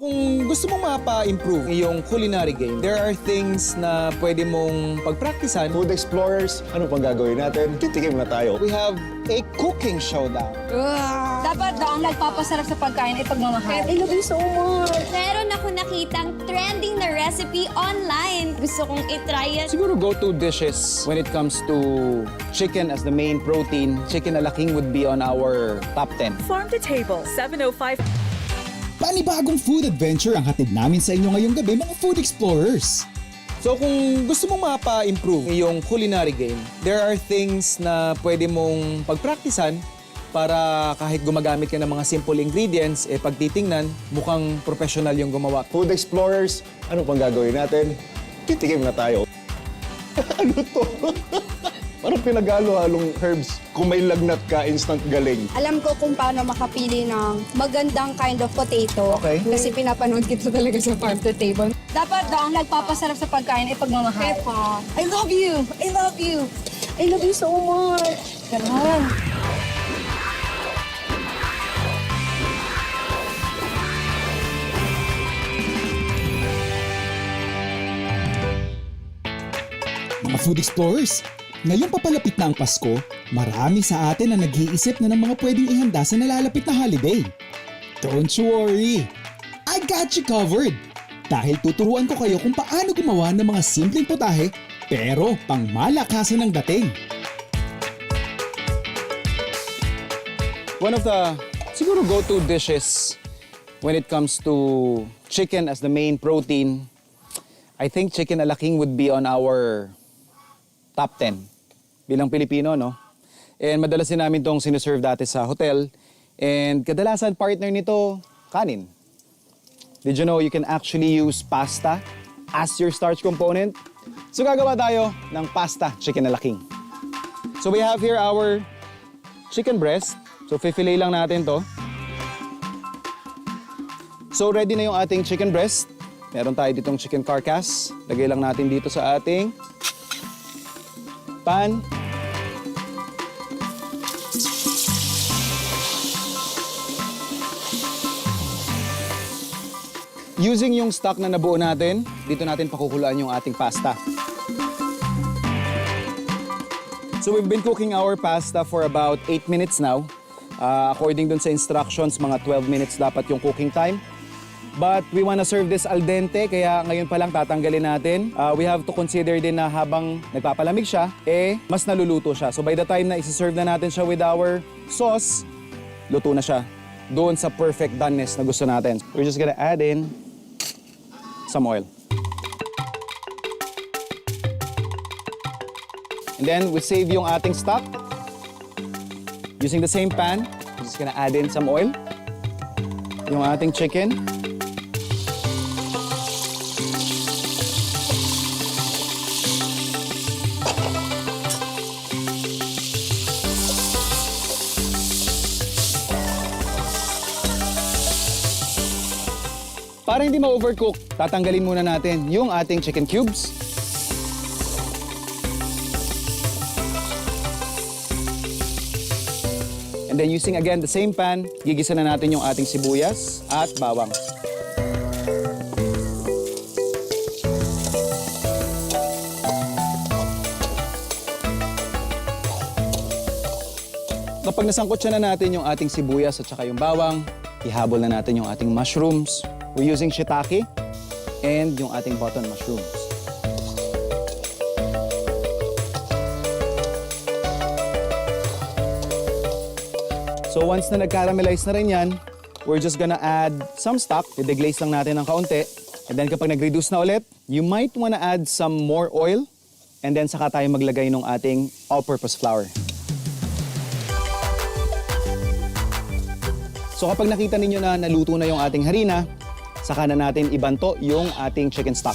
Kung gusto mong mapa-improve yung culinary game, there are things na pwede mong pagpraktisan. Food explorers, ano pang gagawin natin? Titikim na tayo. We have a cooking showdown. Dapat daw ang nagpapasarap sa pagkain ay pagmamahal. I love you so much. Meron ako nakitang trending na recipe online. Gusto kong itry yan. Siguro go-to dishes when it comes to chicken as the main protein. Chicken ala king would be on our top 10. Farm to Table, 705. Panibagong food adventure ang hatid namin sa inyo ngayong gabi, mga food explorers. So kung gusto mong mapa-improve yung culinary game, there are things na pwede mong pagpraktisan para kahit gumagamit ka ng mga simple ingredients, pag titingnan, mukhang professional yung gumawa. Food explorers, ano pang gagawin natin? Titikim na tayo. Ano to? Parang pinagalo-halong herbs. Kung may lagnat ka, instant galing. Alam ko kung paano makapili ng magandang kind of potato. Okay. Kasi pinapanood kita talaga sa Farm to Table. Dapat daw ang nagpapasarap sa pagkain ay pagmamahal. I love you! I love you! I love you so much! Ganon. Mga food explorers, ngayong papalapit na ang Pasko, marami sa atin ang nag-iisip na ng mga pwedeng ihanda sa nalalapit na holiday. Don't you worry! I got you covered! Dahil tuturuan ko kayo kung paano gumawa ng mga simpleng putahe pero pang malakasan ng dating. One of the siguro go-to dishes when it comes to chicken as the main protein, I think chicken ala king would be on our top 10 bilang Pilipino, no? And madalas din namin itong sinuserve dati sa hotel. And kadalasan partner nito, kanin. Did you know you can actually use pasta as your starch component? So gagawa tayo ng pasta chicken ala king. So we have here our chicken breast. So fifilet lang natin to. So ready na yung ating chicken breast. Meron tayo ditong chicken carcass. Lagay lang natin dito sa ating pan. Using yung stock na nabuo natin, dito natin pakukuluan yung ating pasta. So we've been cooking our pasta for about 8 minutes now. According dun sa instructions, mga 12 minutes dapat yung cooking time. But we wanna serve this al dente, kaya ngayon pa lang tatanggalin natin. We have to consider din na habang nagpapalamig siya, mas naluluto siya. So by the time na isi-serve na natin siya with our sauce, luto na siya. Doon sa perfect doneness na gusto natin. We're just gonna add in some oil. And then we save yung ating stock. Using the same pan, we're just gonna add in some oil. Yung ating chicken. Para hindi ma-overcook, tatanggalin muna natin yung ating chicken cubes. And then using again the same pan, gigisa na natin yung ating sibuyas at bawang. Kapag nasangkot siya na natin yung ating sibuyas at saka yung bawang, ihabol na natin yung ating mushrooms. We're using shiitake and yung ating button mushrooms. So once na nag-caramelize na rin yan, we're just gonna add some stock. I-deglaze lang natin ng kaunti. And then kapag nag-reduce na ulit, you might wanna add some more oil. And then saka tayo maglagay ng ating all-purpose flour. So kapag nakita ninyo na naluto na yung ating harina, saka na natin ibanto yung ating chicken stock.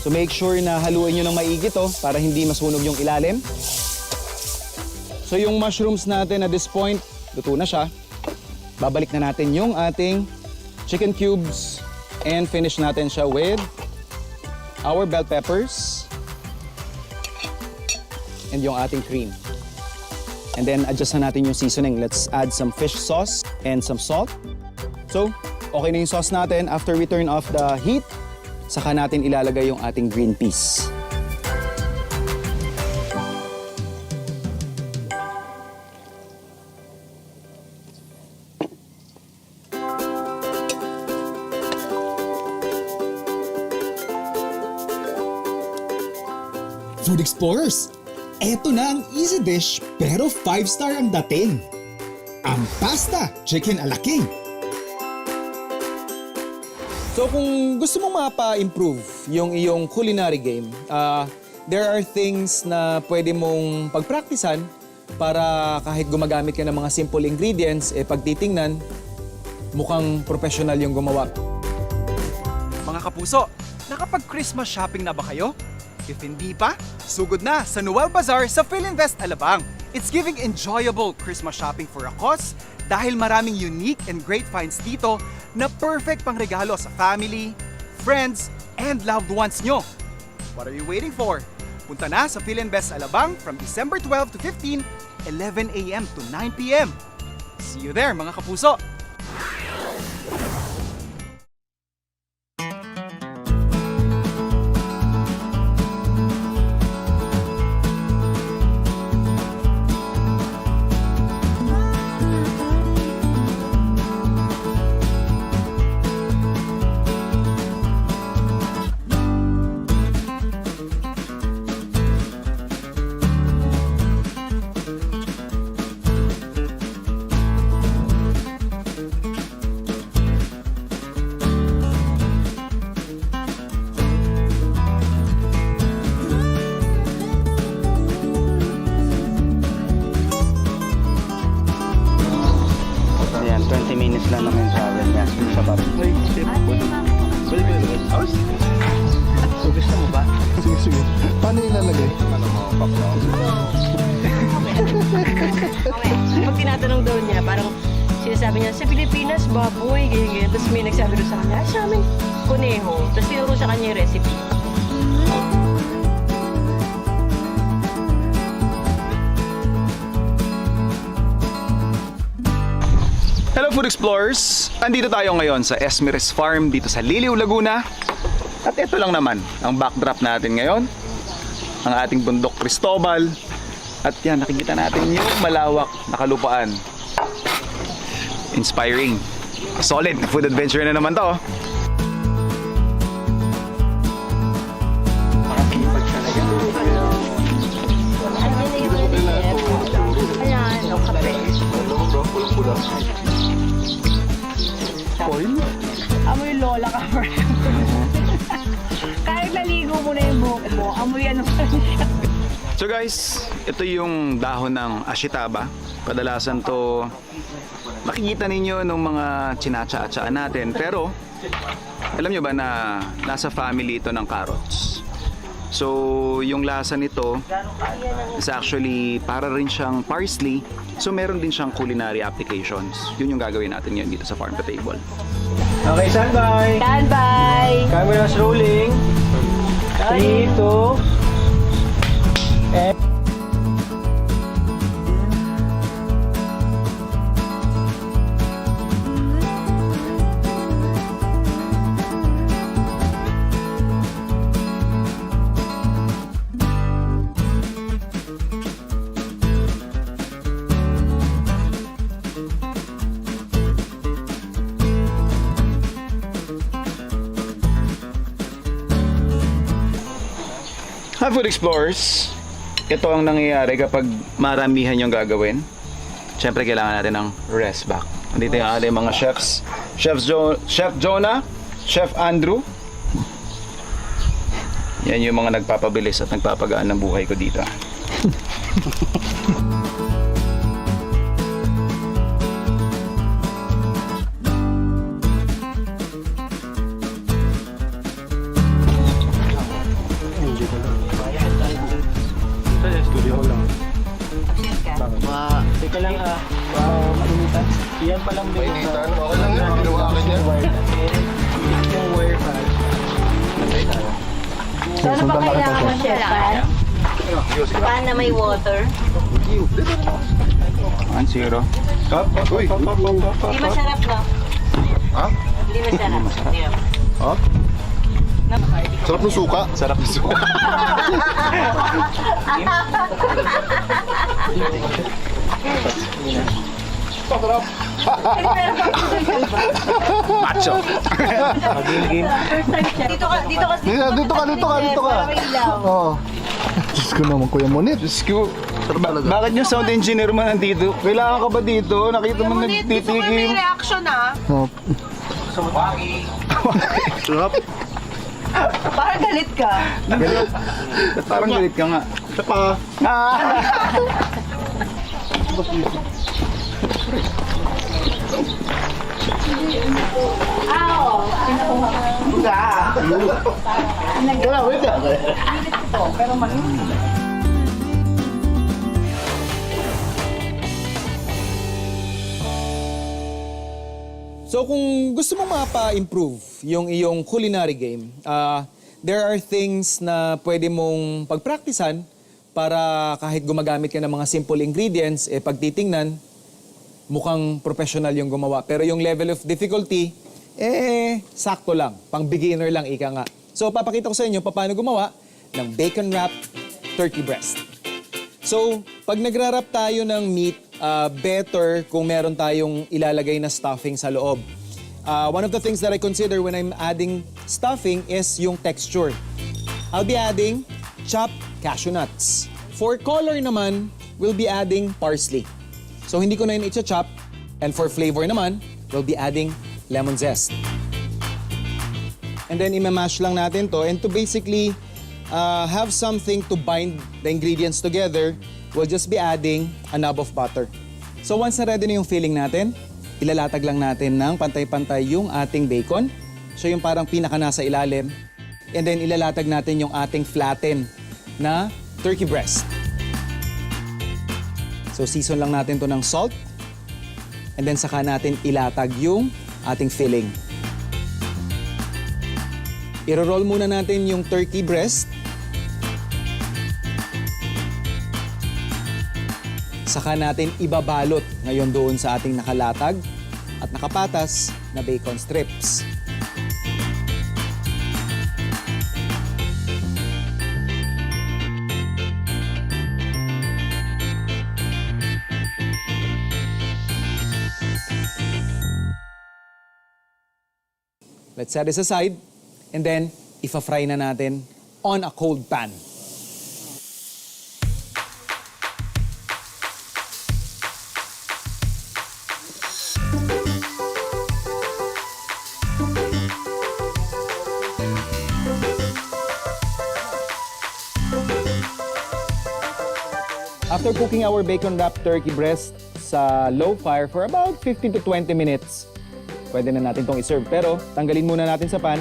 So make sure na haluin nyo ng maigi to para hindi masunog yung ilalim. So yung mushrooms natin at this point, luto na siya. Babalik na natin yung ating chicken cubes and finish natin siya with our bell peppers and yung ating cream. And then adjust na natin yung seasoning. Let's add some fish sauce and some salt. So, okay na yung sauce natin. After we turn off the heat, saka natin ilalagay yung ating green peas. Food Explorers, eto na ang easy dish pero 5-star ang dating. Ang pasta chicken alaking. So kung gusto mong mapa-improve yung iyong culinary game, there are things na pwede mong pagpraktisan para kahit gumagamit ka ng mga simple ingredients, pag titingnan, mukhang professional yung gumawa. Mga kapuso, nakapag-Christmas shopping na ba kayo? If hindi pa, sugod na sa Noel Bazaar sa PhilInvest Alabang. It's giving enjoyable Christmas shopping for a cause dahil maraming unique and great finds dito na perfect pang regalo sa family, friends, and loved ones nyo. What are you waiting for? Punta na sa PhilInvest Alabang from December 12 to 15, 11 a.m. to 9 p.m. See you there, mga kapuso! Ayan, 20 minutes lang naman yung travel niya. Sa baba. So, gusto mo ba? Sige, sige. Paano ilalagay? Pag tinatanong daw niya, parang sinasabi niya, sa Pilipinas, baboy, ganyan. Tapos may nagsabi doon sa kanya, sa amin, kuneho. Tapos tinuro sa kanya yung recipe. Hello Food Explorers! Andito tayo ngayon sa Esmeralda Farm dito sa Liliw, Laguna. At ito lang naman ang backdrop natin ngayon. Ang ating bundok Cristobal. At yan, nakikita natin yung malawak na kalupaan. Inspiring. Solid food adventure na naman to. Ayan, o kape. Oil? Amoy lola ka, kahit naligo mo na yung buhok mo, amoy ano pa siya. So guys, ito yung dahon ng ashitaba. Kadalasan to makikita ninyo nung mga chinatsa-atsaan natin. Pero alam nyo ba na nasa family ito ng carrots? So yung lasa nito is actually para rin siyang parsley. So meron din siyang culinary applications. Yun yung gagawin natin ngayon dito sa Farm to Table. Okay, standby! Standby! Cameras rolling. 3, 2, Hi Food Explorers! Ito ang nangyayari kapag maramihan yung gagawin. Siyempre kailangan natin ng rest back. Andito yung ating mga chefs. Chef Jonah, Chef Andrew. Yan yung mga nagpapabilis at nagpapagaan ng buhay ko dito. teka lang mainitan. Yan pa lang din. Mainitan? Okay lang yan. Ginawa akin yan. Yung wire pad. So ano ba kailangan mo, chef? Pan na may water? 1-0. Uy, Hindi masarap, no? Ha? Hindi masarap. Ha? Sarap ng suka. Sarap ng suka. Macho. Dito ka. Dito ka. Oo. Diyos ko naman, Kuya Monit. Diyos ko. Bakit yung sound engineer mo nandito? Kailangan ka ba dito? Nakita mo nagtitigil. reaction, ah. Oh. Sarap. Parang galit ka. Parang galit ka nga. Isa pa. Wala, wait lang. So kung gusto mong mapa-improve yung iyong culinary game, there are things na pwede mong pagpraktisan para kahit gumagamit ka ng mga simple ingredients, pag titingnan, mukhang professional yung gumawa. Pero yung level of difficulty, sakto lang. Pang beginner lang, ika nga. So papakita ko sa inyo paano gumawa ng bacon wrapped turkey breast. So, pag nagra-wrap tayo ng meat, better kung meron tayong ilalagay na stuffing sa loob. One of the things that I consider when I'm adding stuffing is yung texture. I'll be adding chopped cashew nuts. For color naman, we'll be adding parsley. So, hindi ko na yun i-chop. And for flavor naman, we'll be adding lemon zest. And then, imamash lang natin to. And to basically have something to bind the ingredients together, we'll just be adding a knob of butter. So once na ready na yung filling natin, ilalatag lang natin ng pantay-pantay yung ating bacon. So yung parang pinaka nasa ilalim. And then ilalatag natin yung ating flatten na turkey breast. So season lang natin to ng salt. And then saka natin ilatag yung ating filling. Iro-roll muna natin yung turkey breast. Saka natin ibabalot ngayon doon sa ating nakalatag at nakapatas na bacon strips. Let's set this aside and then ifa-fry na natin on a cold pan. After cooking our bacon-wrapped turkey breast sa low fire for about 15 to 20 minutes, pwede na natin itong iserve. Pero tanggalin muna natin sa pan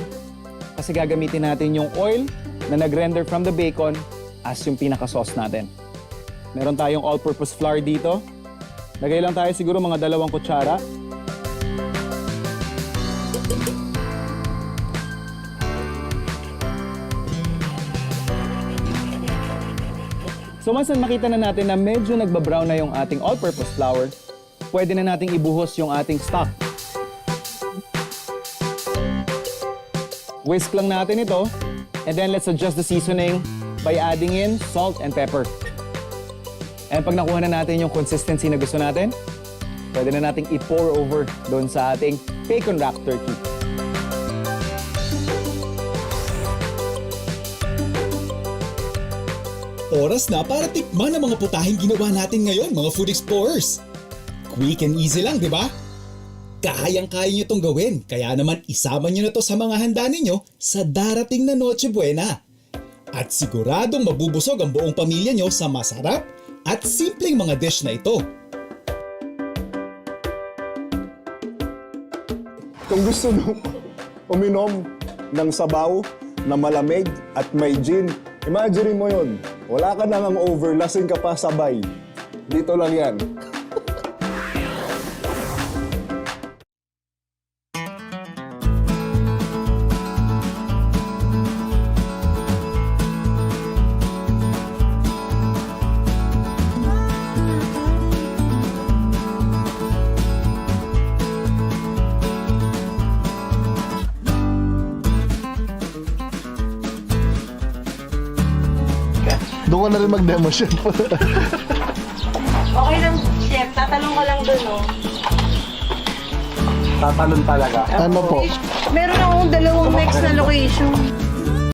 kasi gagamitin natin yung oil na nag-render from the bacon as yung pinaka-sauce natin. Meron tayong all-purpose flour dito. Lagay lang tayo siguro mga 2 kutsara. So once makita na natin na medyo nagbabrown na yung ating all-purpose flour, pwede na nating ibuhos yung ating stock. Whisk lang natin ito, and then let's adjust the seasoning by adding in salt and pepper. And pag nakuha na natin yung consistency na gusto natin, pwede na nating i-pour over doon sa ating bacon-wrapped turkey. Oras na para tikman ang mga putahing ginawa natin ngayon, mga food explorers. Quick and easy lang, di ba? Kayang-kaya nyo itong gawin, kaya naman isama nyo na to sa mga handa ninyo sa darating na Noche Buena. At siguradong mabubusog ang buong pamilya nyo sa masarap at simpleng mga dish na ito. Kung gusto nyo uminom ng sabaw na malamig at may gin, imagine mo yun. Wala ka nang over, lasing ka pa sabay. Dito lang yan. Doon ka na rin mag-demo, chef. Okay lang, chef. Tatanong ko lang dun, oh. Tatalon talaga. Ano po? Meron akong 2 next na location.